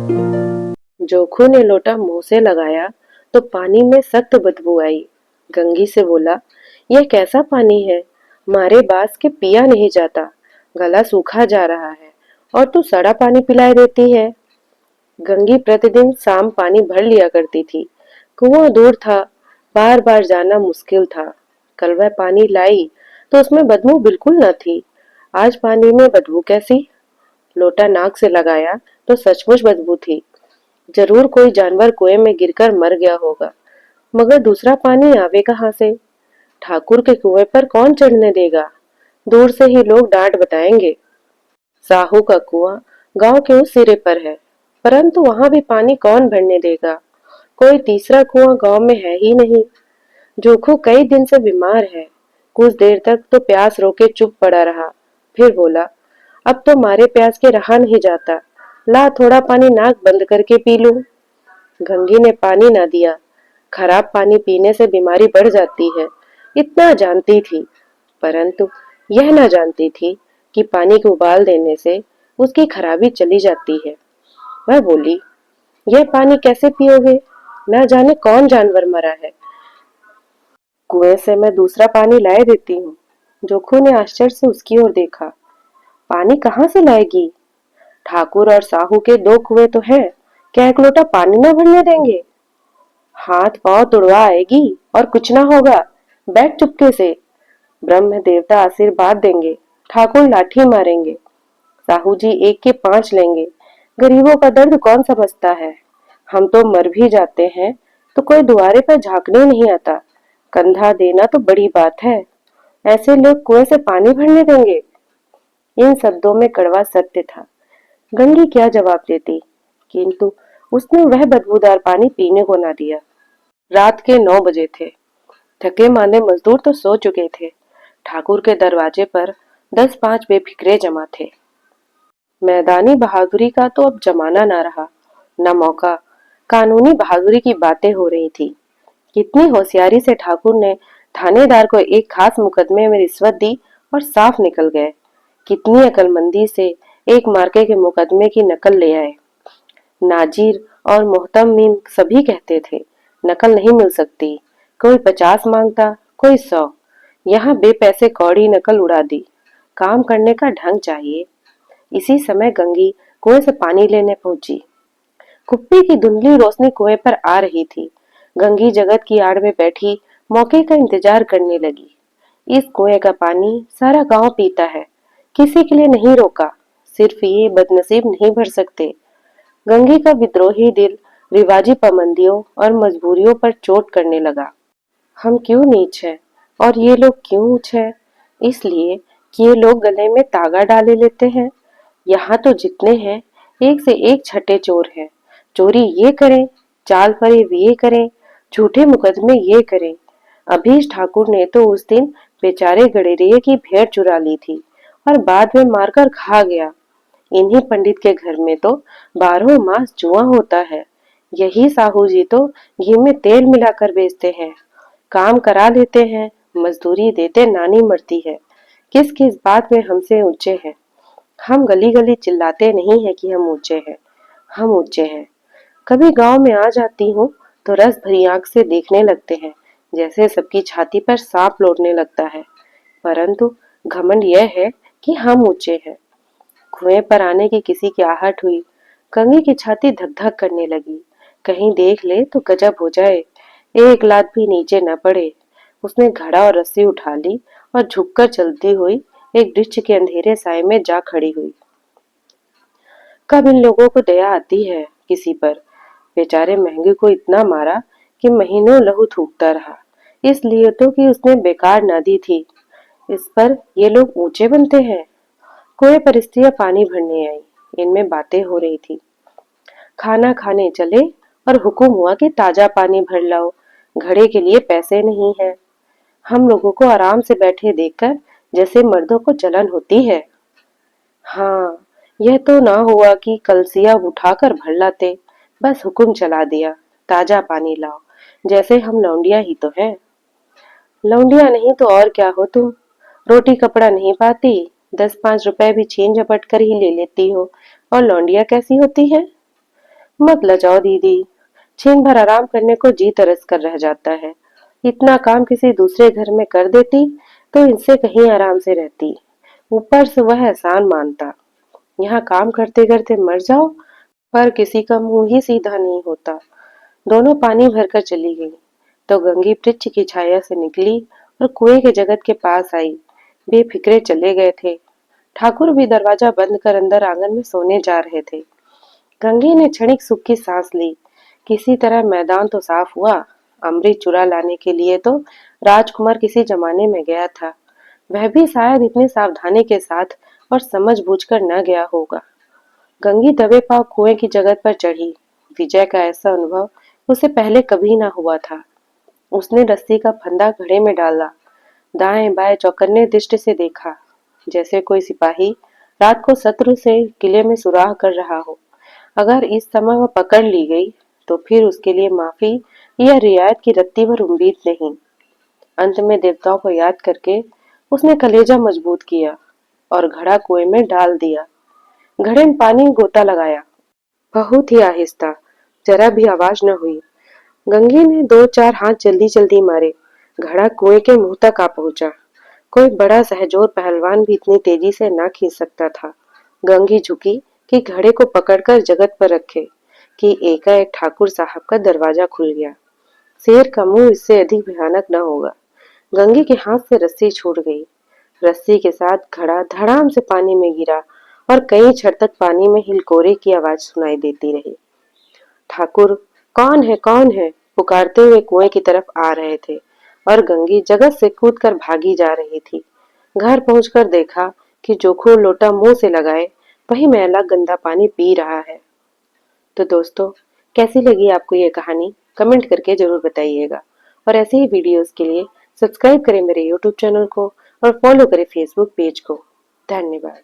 जोखू ने लोटा मुंह से लगाया तो पानी में सख्त बदबू आई। गंगी से बोला, यह कैसा पानी है? मारे बास के पिया नहीं जाता। गला सूखा जा रहा है और तू सड़ा पानी पिलाए देती है। गंगी प्रतिदिन शाम पानी भर लिया करती थी। कुआं दूर था, बार बार जाना मुश्किल था। कल वह पानी लाई तो उसमें बदबू बिल्कुल न थी। आज पानी में बदबू कैसी? लोटा नाक से लगाया तो सचमुच बदबू थी। जरूर कोई जानवर कुएं में गिरकर मर गया होगा। मगर दूसरा पानी आवे कहाँ से? ठाकुर के कुएं पर कौन चढ़ने देगा? दूर से ही लोग डांट बताएंगे। साहू का कुआं गांव के उस सिरे पर है, परंतु वहां भी पानी कौन भरने देगा? कोई तीसरा कुआं गांव में है ही नहीं। जोखू कई दिन से बीमार है। कुछ देर तक तो प्यास रोके चुप पड़ा रहा। फिर बोला, अब तो मारे प्यास के रहा नहीं जाता। ला थोड़ा पानी नाक बंद करके पी लूं। गंगी ने पानी ना दिया। खराब पानी पीने से बीमारी बढ़ जाती है, इतना जानती थी। परंतु यह ना जानती थी कि पानी को उबाल देने से उसकी खराबी चली जाती है। वह बोली, यह पानी कैसे पियोगे? न जाने कौन जानवर मरा है। कुएं से मैं दूसरा पानी लाए देती हूँ। जोखू ने आश्चर्य से उसकी ओर देखा। पानी कहाँ से लाएगी? ठाकुर और साहू के दो कुएं तो हैं, क्या एक लोटा पानी न भरने देंगे? हाथ पांव तुड़वा आएगी और कुछ ना होगा। बैठ चुपके से। ब्रह्म देवता आशीर्वाद देंगे, ठाकुर लाठी मारेंगे, साहू जी एक के पांच लेंगे। गरीबों का दर्द कौन समझता है? हम तो मर भी जाते हैं तो कोई दुआरे पर झांकने नहीं आता। कंधा देना तो बड़ी बात है। ऐसे लोग कुएं से पानी भरने देंगे? इन शब्दों में कड़वा सत्य था। गंगी क्या जवाब देती, किंतु उसने वह बदबूदार पानी पीने को ना दिया। रात के 9 बजे थे। थके मांदे मजदूर तो सो चुके थे। ठाकुर के दरवाजे पर 10-5 बेफिक्रे जमा थे। मैदानी बहादुरी का तो अब जमाना ना रहा, न मौका। कानूनी बहादुरी की बातें हो रही थी। कितनी होशियारी से ठाकुर ने थानेदार को एक खास मुकदमे में रिश्वत दी और साफ निकल गए। कितनी अकलमंदी से एक मार्के के मुकदमे की नकल ले आए। नाजीर और मोहतमीम सभी कहते थे, नकल नहीं मिल सकती। कोई 50 मांगता, कोई 100। यहाँ बेपैसे कौड़ी नकल उड़ा दी। काम करने का ढंग चाहिए। इसी समय गंगी कुएं से पानी लेने पहुंची। कुप्पी की धुंधली रोशनी कुएं पर आ रही थी। गंगी जगत की आड़ में बैठी मौके का इंतजार करने लगी। इस कुएं का पानी सारा गांव पीता है, किसी के लिए नहीं रोका। सिर्फ ये बदनसीब नहीं भर सकते। गंगी का विद्रोही दिल रिवाजी पाबंदियों और मजबूरियों पर चोट करने लगा। हम क्यों नीच हैं और ये लोग क्यों ऊंच हैं? इसलिए कि ये लोग गले में तागा डाले लेते हैं। यहाँ तो जितने हैं एक से एक छठे चोर हैं। चोरी ये करें, चाल फरेब ये करें, झूठे मुकदमे ये करें। अभीश ठाकुर ने तो उस दिन बेचारे गडेरिये की भेड़ चुरा ली थी और बाद में मारकर खा गया। इन्हीं पंडित के घर में तो 12 मास जुआ होता है। यही साहू जी तो घी में तेल मिलाकर बेचते हैं। काम करा लेते हैं, मजदूरी देते नानी मरती है। किस किस बात में हमसे ऊंचे हैं। हम गली गली चिल्लाते नहीं है कि हम ऊंचे हैं। हम ऊंचे हैं। कभी गांव में आ जाती हूँ तो रस भरी आंख से देखने लगते हैं, जैसे सबकी छाती पर सांप लौटने लगता है। परंतु घमंड यह है कि हम ऊंचे हैं। कुएं पर आने की किसी की आहट हुई। कंगी की छाती धक धक करने लगी। कहीं देख ले तो गजब हो जाए। एक लात भी नीचे न पड़े। उसने घड़ा और रस्सी उठा ली और झुककर चलती हुई एक वृक्ष के अंधेरे साए में जा खड़ी हुई। कब इन लोगों को दया आती है किसी पर। बेचारे महंगी को इतना मारा कि महीनों लहू थूकता रहा, इसलिए तो कि उसने बेकार न दी थी। इस पर ये लोग ऊंचे बनते हैं। कुएं पर स्त्रियां पानी भरने आई। इनमें बातें हो रही थी। खाना खाने चले और हुक्म हुआ कि ताजा पानी भर लाओ, घड़े के लिए पैसे नहीं है। हम लोगों को आराम से बैठे देखकर जैसे मर्दों को जलन होती है। हाँ, यह तो ना हुआ कि कलसिया उठाकर भर लाते। बस हुक्म चला दिया, ताजा पानी लाओ, जैसे हम लौंडिया ही तो हैं। लौंडिया नहीं तो और क्या हो तुम? रोटी कपड़ा नहीं पाती, 10-5 रुपए भी छीन झपट कर ही ले लेती हो, और लौंडिया कैसी होती है? मत लजाओ दीदी, क्षण भर आराम करने को जी तरस कर रह जाता है। इतना काम किसी दूसरे घर में कर देती तो इनसे कहीं आराम से रहती। ऊपर से वह एहसान मानता। यहाँ काम करते करते मर जाओ, पर किसी का मुंह ही सीधा नहीं होता। दोनों पानी भरकर चली गई तो गंगी वृक्ष की छाया से निकली और कुएं के जगत के पास आई। बेफिक्रे चले गए थे। ठाकुर भी दरवाजा बंद कर अंदर आंगन में सोने जा रहे थे। गंगी ने क्षणिक सुख की सांस ली। किसी तरह मैदान तो साफ हुआ। अमृत चुरा लाने के लिए तो राजकुमार किसी जमाने में गया था। वह भी शायद इतनी सावधानी के साथ और समझ बूझकर न गया होगा। गंगी दबे पांव कुएं की जगत पर चढ़ी। विजय का ऐसा अनुभव उसे पहले कभी ना हुआ था। उसने रस्सी का फंदा घड़े में डाला, दाएं बाएं चौकन्ने दृष्टि से देखा, जैसे कोई सिपाही रात को शत्रु से किले में सुराह कर रहा हो। अगर इस समय वह पकड़ ली गई तो फिर उसके लिए माफी या रियायत की रत्ती भर उम्मीद नहीं। अंत में देवताओं को याद करके उसने कलेजा मजबूत किया और घड़ा कुएं में डाल दिया। घड़े में पानी गोता लगाया, बहुत ही आहिस्ता, जरा भी आवाज न हुई। गंगी ने दो चार हाथ जल्दी जल्दी मारे। घड़ा कुएं के मुंह तक आ पहुंचा। कोई बड़ा सहजोर पहलवान भी इतनी तेजी से ना खींच सकता था। गंगी झुकी कि घड़े को पकड़कर जगत पर रखे कि एकाएक ठाकुर साहब का दरवाजा खुल गया। शेर का मुंह इससे अधिक भयानक न होगा। गंगी के हाथ से रस्सी छूट गई। रस्सी के साथ घड़ा धड़ाम से पानी में गिरा और कई क्षण तक पानी में हिलकोरे की आवाज सुनाई देती रही। ठाकुर, कौन है कौन है, पुकारते हुए कुएं की तरफ आ रहे थे और गंगी जगत से कूदकर भागी जा रही थी। घर पहुंचकर देखा कि जोखू लोटा मुंह से लगाए वही मैला गंदा पानी पी रहा है। तो दोस्तों, कैसी लगी आपको ये कहानी, कमेंट करके जरूर बताइएगा। और ऐसे ही वीडियोस के लिए सब्सक्राइब करें मेरे यूट्यूब चैनल को और फॉलो करें फेसबुक पेज को। धन्यवाद।